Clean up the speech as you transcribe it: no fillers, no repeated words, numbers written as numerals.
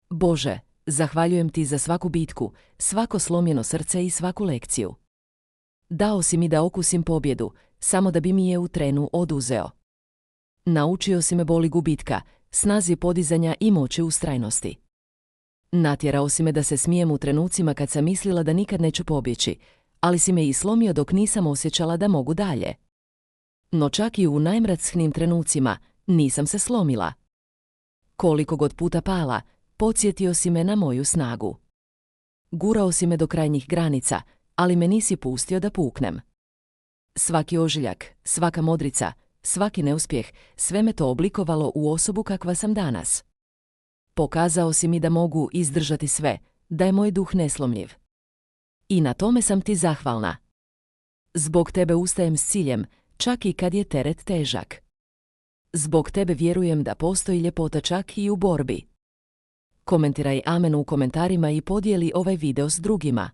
Bože, zahvaljujem ti za svaku bitku, svako slomljeno srce i svaku lekciju. Dao si mi da okusim pobjedu, samo da bi mi je u trenu oduzeo. Naučio si me boli gubitka, snazi podizanja i moći ustrajnosti. Natjerao si me da se smijem u trenucima kad sam mislila da nikad neću pobjeći, ali si me i slomio dok nisam osjećala da mogu dalje. No čak i u najmračnijim trenucima nisam se slomila. Koliko god puta pala, podsjetio si me na moju snagu. Gurao si me do krajnjih granica, ali me nisi pustio da puknem. Svaki ožiljak, svaka modrica, svaki neuspjeh, sve me to oblikovalo u osobu kakva sam danas. Pokazao si mi da mogu izdržati sve, da je moj duh neslomljiv. I na tome sam ti zahvalna. Zbog tebe ustajem s ciljem, čak i kad je teret težak. Zbog tebe vjerujem da postoji ljepota čak i u borbi. Komentiraj amen u komentarima i podijeli ovaj video s drugima.